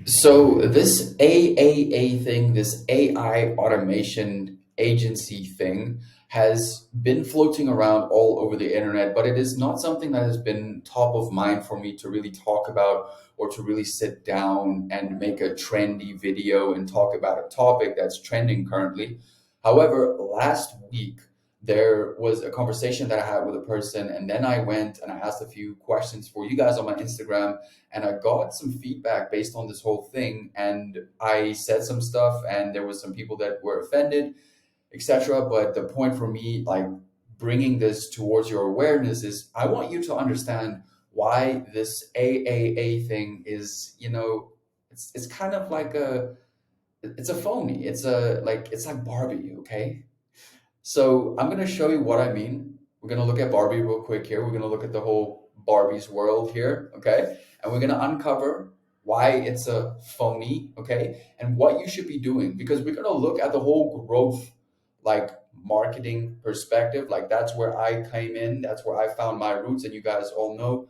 So this AAA thing, this AI automation agency thing, has been floating around all over the internet, but it is not something that has been top of mind for me to really talk about or to really sit down and make a trendy video and talk about a topic that's trending currently. However, last week there was a conversation that I had with a person, and then I went and I asked a few questions for you guys on my Instagram, and I got some feedback based on this whole thing. And I said some stuff, and there was some people that were offended, etc. But the point for me, like bringing this towards your awareness, is I want you to understand why this AAA thing is, it's kind of like it's a phony. It's like Barbie, okay? So I'm gonna show you what I mean. We're gonna look at Barbie real quick here. We're gonna look at the whole Barbie's world here, okay? And we're gonna uncover why it's a phony, okay? And what you should be doing, because we're gonna look at the whole growth, like marketing perspective. Like that's where I came in. That's where I found my roots. And you guys all know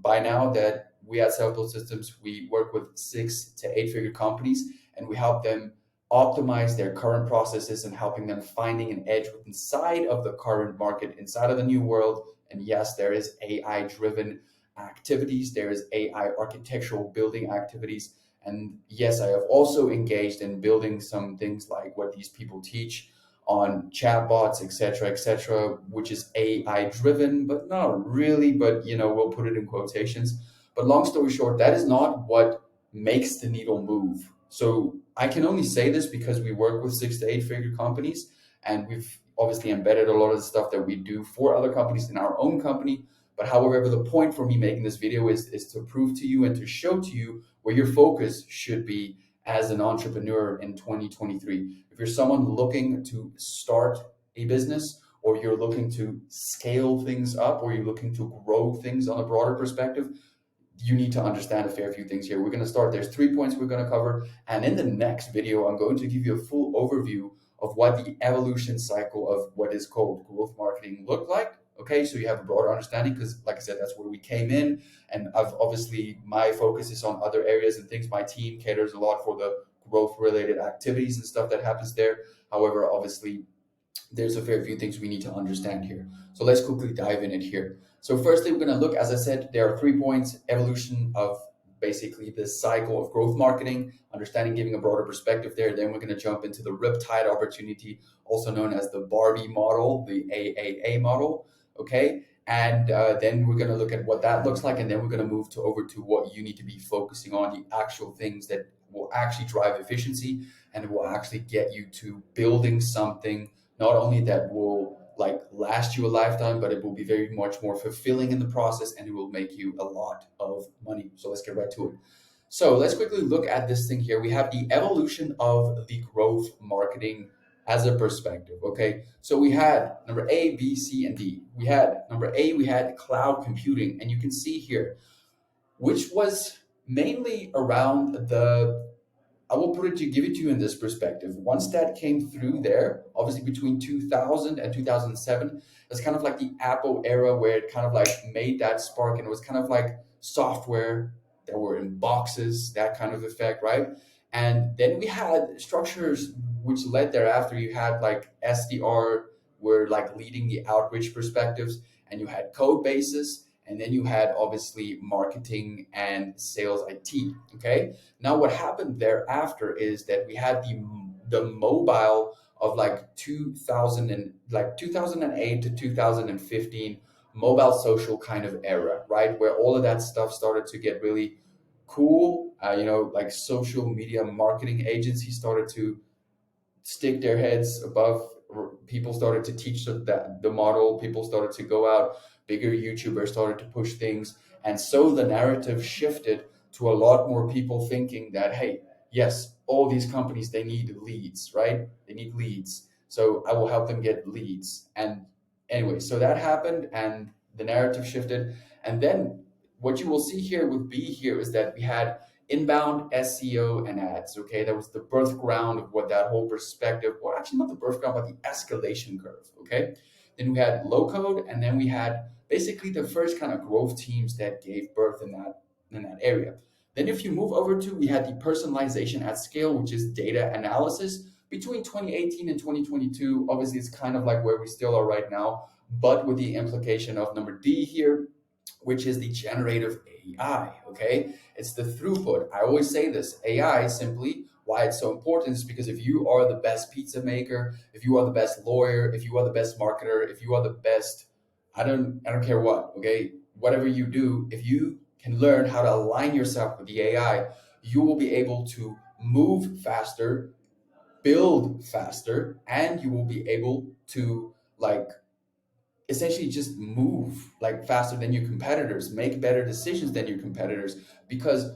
by now that we at Self Build Systems, we work with 6 to 8 figure companies, and we help them optimize their current processes and helping them finding an edge inside of the current market, inside of the new world. And yes, there is AI driven activities, there is AI architectural building activities. And yes, I have also engaged in building some things like what these people teach on chatbots, etc., which is AI driven, but not really, but we'll put it in quotations. But long story short, that is not what makes the needle move. So I can only say this because we work with 6 to 8 figure companies, and we've obviously embedded a lot of the stuff that we do for other companies in our own company. But however, the point for me making this video is to prove to you and to show to you where your focus should be as an entrepreneur in 2023. If you're someone looking to start a business, or you're looking to scale things up, or you're looking to grow things on a broader perspective, you need to understand a fair few things here. We're going to start. There's 3 points we're going to cover. And in the next video, I'm going to give you a full overview of what the evolution cycle of what is called growth marketing look like. Okay, so you have a broader understanding, because like I said, that's where we came in. And I've obviously, my focus is on other areas and things. My team caters a lot for the growth related activities and stuff that happens there. However, obviously, there's a fair few things we need to understand here. So let's quickly dive in it here. So firstly, we're going to look, as I said, there are 3 points: evolution of basically this cycle of growth marketing, understanding, giving a broader perspective there. Then we're going to jump into the riptide opportunity, also known as the Barbie model, the AAA model. Okay. And then we're going to look at what that looks like. And then we're going to move over to what you need to be focusing on, the actual things that will actually drive efficiency and will actually get you to building something not only that will like last you a lifetime, but it will be very much more fulfilling in the process, and it will make you a lot of money. So let's get right to it. So let's quickly look at this thing here. We have the evolution of the growth marketing as a perspective. Okay, so we had number A, B, C, and D. We had number A, we had cloud computing, and you can see here, which was mainly around the, I will put it to give it to you in this perspective. Once that came through there, obviously between 2000 and 2007, it's kind of like the Apple era where it kind of like made that spark, and it was kind of like software that were in boxes, that kind of effect, right? And then we had structures which led thereafter. You had like SDR were like leading the outreach perspectives, and you had code bases, and then you had obviously marketing and sales IT. Okay. Now, what happened thereafter is that we had the mobile of like 2000 and like 2008 to 2015 mobile social kind of era, right? Where all of that stuff started to get really cool. Like social media marketing agencies started to stick their heads above. People started to teach the model. People started to go out. Bigger YouTubers started to push things, and so the narrative shifted to a lot more people thinking that, hey, yes, all these companies, they need leads, right? They need leads, so I will help them get leads. And anyway, so that happened, and the narrative shifted. And then what you will see here with B here is that we had inbound SEO and ads. Okay, that was the birth ground of what that whole perspective, well, actually not the birth ground, but the escalation curve. Okay, then we had low code, and then we had basically the first kind of growth teams that gave birth in that area. Then if you move over to, we had the personalization at scale, which is data analysis. Between 2018 and 2022, obviously it's kind of like where we still are right now, but with the implication of number D here, which is the generative AI, okay? It's the throughput. I always say this, AI simply, why it's so important is because if you are the best pizza maker, if you are the best lawyer, if you are the best marketer, if you are the best, I don't care what, okay? Whatever you do, if you can learn how to align yourself with the AI, you will be able to move faster, build faster, and you will be able to like essentially just move like faster than your competitors, make better decisions than your competitors, because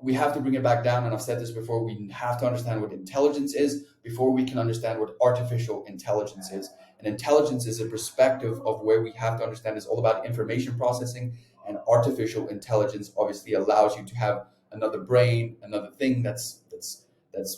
we have to bring it back down. And I've said this before, we have to understand what intelligence is before we can understand what artificial intelligence is. And intelligence is a perspective of where we have to understand is all about information processing, and artificial intelligence obviously allows you to have another brain, another thing that's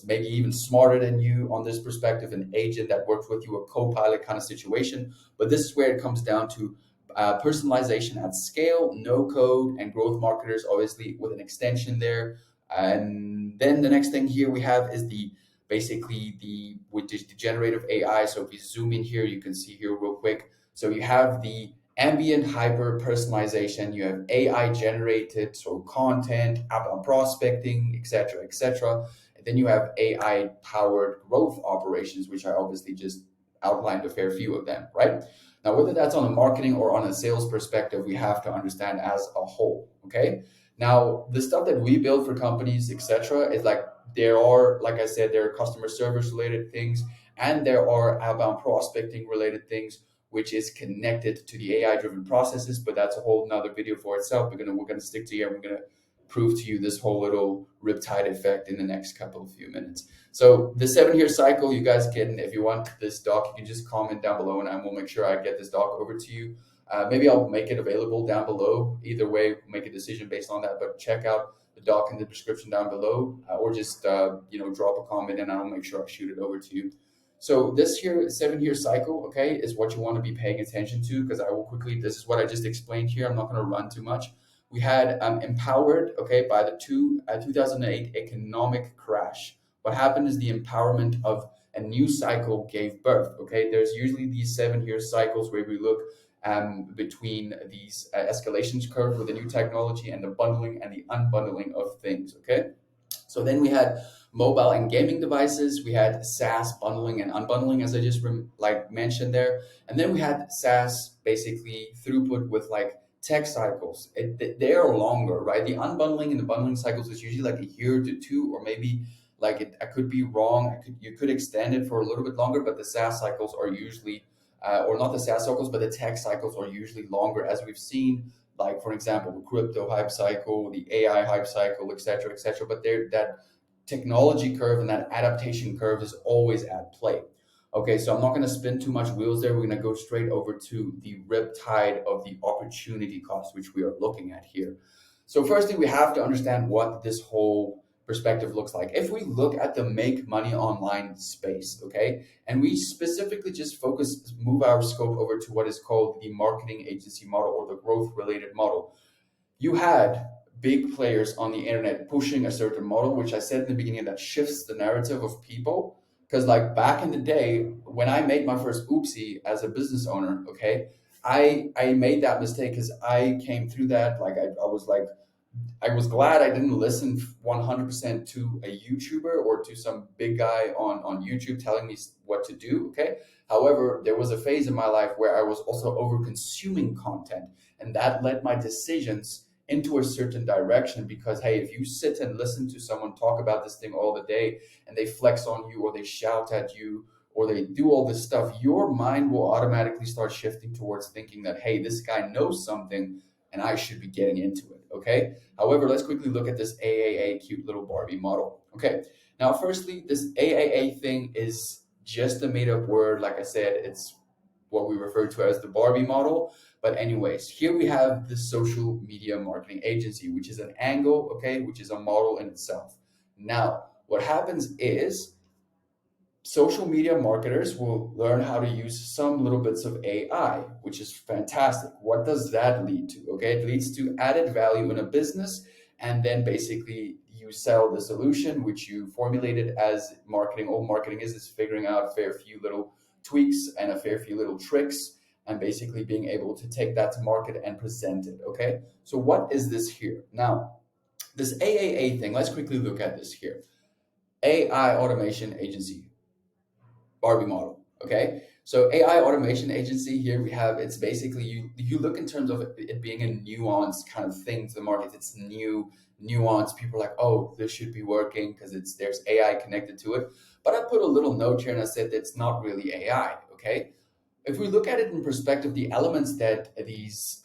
maybe even smarter than you on this perspective, an agent that works with you, a co-pilot kind of situation. But this is where it comes down to personalization at scale, no code, and growth marketers, obviously with an extension there. And then the next thing here we have is the basically the with the generative AI. So if we zoom in here, you can see here real quick. So you have the ambient hyper personalization, you have AI generated, so content, outbound prospecting, etc., etc. And then you have AI powered growth operations, which I obviously just outlined a fair few of them, right? Now, whether that's on a marketing or on a sales perspective, we have to understand as a whole, okay? Now, the stuff that we build for companies, etc., is like there are, like I said, there are customer service related things, and there are outbound prospecting related things, which is connected to the AI driven processes. But that's a whole nother video for itself. We're gonna stick to here. We're gonna prove to you this whole little riptide effect in the next couple of few minutes. So the 7-year cycle, you guys can, if you want this doc, you can just comment down below and I will make sure I get this doc over to you. Maybe I'll make it available down below. Either way, make a decision based on that, but check out the doc in the description down below, or just drop a comment and I'll make sure I shoot it over to you. So this here 7-year cycle, okay, is what you want to be paying attention to, because I will quickly, this is what I just explained here. I'm not going to run too much. We had empowered, okay, by the 2008 economic crash. What happened is the empowerment of a new cycle gave birth, okay? There's usually these 7-year cycles where we look between these escalations curve with the new technology and the bundling and the unbundling of things, okay? So then we had mobile and gaming devices. We had SaaS bundling and unbundling, as I just mentioned there. And then we had SaaS basically throughput with like tech cycles. They are longer, right? The unbundling and the bundling cycles is usually like a year to two, or maybe I could be wrong. You could extend it for a little bit longer, but the SaaS cycles are usually, or not the SaaS cycles, but the tech cycles are usually longer, as we've seen, like for example, the crypto hype cycle, the AI hype cycle, etc., etc. But that technology curve and that adaptation curve is always at play. Okay, so I'm not going to spin too much wheels there. We're going to go straight over to the riptide of the opportunity cost, which we are looking at here. So firstly, we have to understand what this whole perspective looks like. If we look at the make money online space, okay, and we specifically just move our scope over to what is called the marketing agency model or the growth related model. You had big players on the internet pushing a certain model, which I said in the beginning, that shifts the narrative of people. Because like back in the day, when I made my first oopsie as a business owner, okay, I made that mistake because I came through that. I was glad I didn't listen 100% to a YouTuber or to some big guy on YouTube telling me what to do, okay? However, there was a phase in my life where I was also over consuming content, and that led my decisions into a certain direction. Because hey, if you sit and listen to someone talk about this thing all the day and they flex on you or they shout at you or they do all this stuff, your mind will automatically start shifting towards thinking that, hey, this guy knows something and I should be getting into it, okay? However, let's quickly look at this AAA cute little Barbie model. Okay, now firstly, this AAA thing is just a made up word. Like I said, it's what we refer to as the Barbie model. But anyways, here we have the social media marketing agency, which is an angle, okay, which is a model in itself. Now, what happens is social media marketers will learn how to use some little bits of AI, which is fantastic. What does that lead to? Okay, it leads to added value in a business, and then basically you sell the solution which you formulated as marketing. All marketing is figuring out a fair few little tweaks and a fair few little tricks, and basically being able to take that to market and present it. Okay, so what is this here now? This AAA thing, let's quickly look at this here. AI automation agency, Barbie model. Okay, so AI automation agency, here we have, it's basically, you look in terms of it being a nuanced kind of thing to the market. It's new, nuance. People are like, oh, this should be working because there's AI connected to it. But I put a little note here and I said it's not really AI. Okay, if we look at it in perspective, the elements that these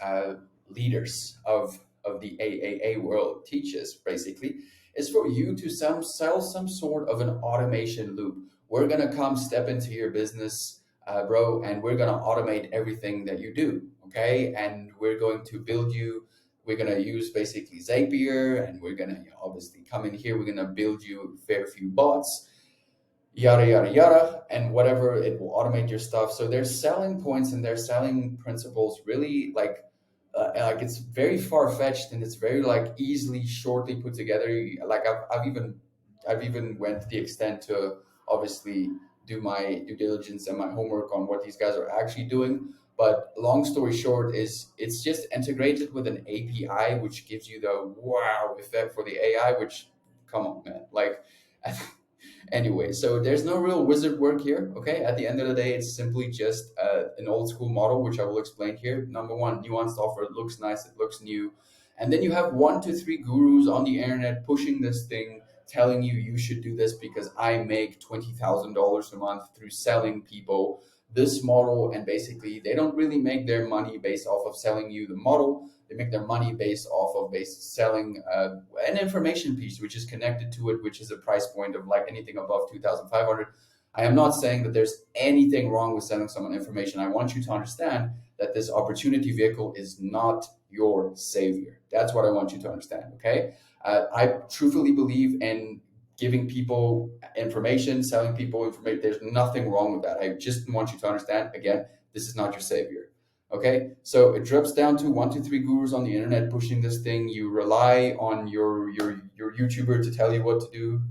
leaders of the AAA world teach us basically is for you to sell some sort of an automation loop. We're gonna come step into your business, bro, and we're gonna automate everything that you do, okay? And we're going to build you. We're gonna use basically Zapier, and we're gonna obviously come in here. We're gonna build you a fair few bots, yada yada yada, and whatever, it will automate your stuff. So their selling points and their selling principles really like it's very far-fetched, and it's very like easily shortly put together. Like I've even went to the extent to obviously do my due diligence and my homework on what these guys are actually doing. But long story short is it's just integrated with an API which gives you the wow effect for the AI, which, come on man, like anyway, so there's no real wizard work here. Okay, at the end of the day, it's simply just an old school model, which I will explain here. Number one, nuanced offer. It looks nice, it looks new. And then you have 1 to 3 gurus on the internet pushing this thing, telling you you should do this because I make $20,000 a month through selling people this model. And basically, they don't really make their money based off of selling you the model. They make their money based off of selling an information piece which is connected to it, which is a price point of like anything above 2,500. I am not saying that there's anything wrong with selling someone information. I want you to understand that this opportunity vehicle is not your savior. That's what I want you to understand. Okay, I truthfully believe in giving people information, selling people information. There's nothing wrong with that. I just want you to understand, again, this is not your savior. Okay, so it drops down to 1 to 3 gurus on the internet pushing this thing. You rely on your YouTuber to tell you what to do,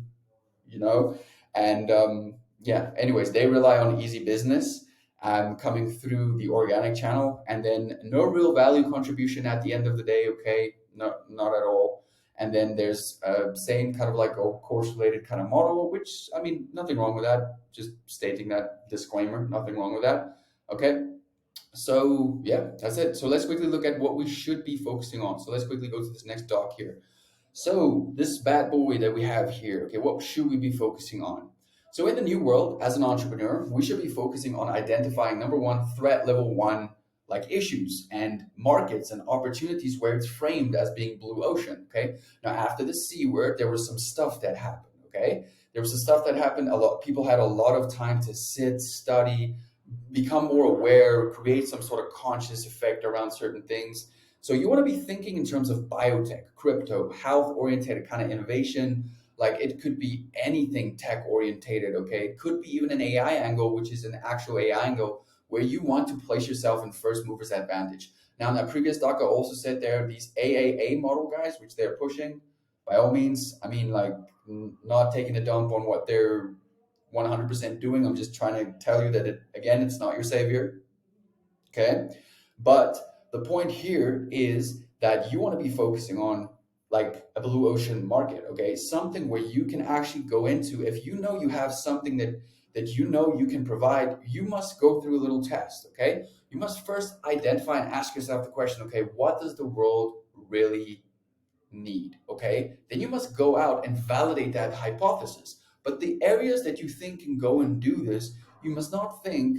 you know, and yeah. Anyways, they rely on easy business coming through the organic channel, and then no real value contribution at the end of the day. Okay, not at all. And then there's same kind of like a course related kind of model, which I mean, nothing wrong with that. Just stating that disclaimer, nothing wrong with that. Okay. So yeah, that's it. So let's quickly look at what we should be focusing on. So let's quickly go to this next doc here. So this bad boy that we have here, okay, what should we be focusing on? So in the new world, as an entrepreneur, we should be focusing on identifying, number one, threat level one, like issues and markets and opportunities where it's framed as being blue ocean. Okay. Now after the C word, there was some stuff that happened. Okay. There was some stuff that happened. A lot people had a lot of time to sit, study, become more aware, create some sort of conscious effect around certain things. So you want to be thinking in terms of biotech, crypto, health oriented kind of innovation. Like it could be anything tech orientated. Okay, it could be even an AI angle, which is an actual AI angle where you want to place yourself in first movers advantage. Now in that previous doc, I also said there are these AAA model guys which they're pushing. By all means, I mean, like, not taking a dump on what they're 100% doing. I'm just trying to tell you that again, it's not your savior. Okay, but the point here is that you want to be focusing on like a blue ocean market. Okay, something where you can actually go into. If you know you have something that you know you can provide, you must go through a little test. Okay, you must first identify and ask yourself the question, okay, what does the world really need? Okay, then you must go out and validate that hypothesis. But the areas that you think can go and do this, you must not think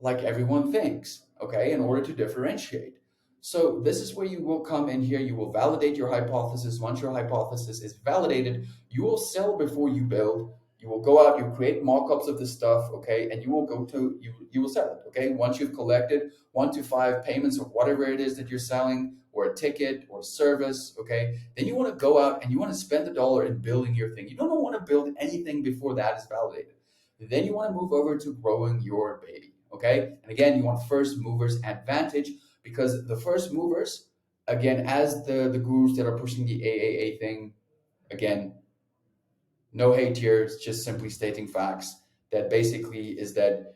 like everyone thinks, okay, in order to differentiate. So this is where you will come in here, you will validate your hypothesis. Once your hypothesis is validated, you will sell before you build. You will go out, you create mock-ups of this stuff, okay, and you will go to, you will sell it, okay? Once you've collected 1 to 5 payments of whatever it is that you're selling, or a ticket or service, okay, then you want to go out and you want to spend the dollar in building your thing. You don't want to build anything before that is validated. Then you want to move over to growing your baby. Okay, and again, you want first movers advantage, because the first movers again, as the gurus that are pushing the AAA thing, again, no hate here, it's just simply stating facts. That basically is that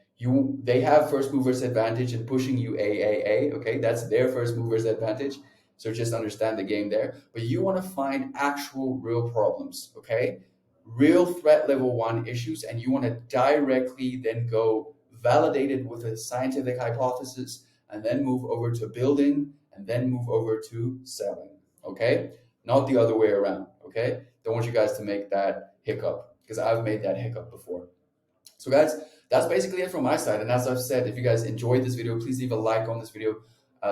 they have first movers advantage in pushing you AAA. Okay, that's their first movers advantage. So just understand the game there. But you want to find actual real problems, okay? Real threat level 1 issues, and you want to directly then go validate it with a scientific hypothesis, and then move over to building, and then move over to selling. Okay? Not the other way around. Okay? Don't want you guys to make that hiccup, because I've made that hiccup before. So guys, that's basically it from my side. And as I've said, if you guys enjoyed this video, please leave a like on this video.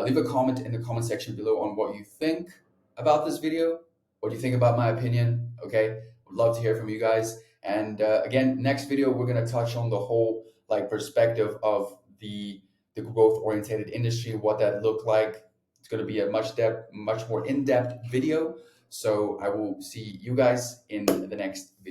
Leave a comment in the comment section below on what you think about this video, what you think about my opinion. Okay, would love to hear from you guys. And again, next video we're gonna touch on the whole perspective of the growth oriented industry, what that looked like. It's gonna be a much more in-depth video. So I will see you guys in the next video.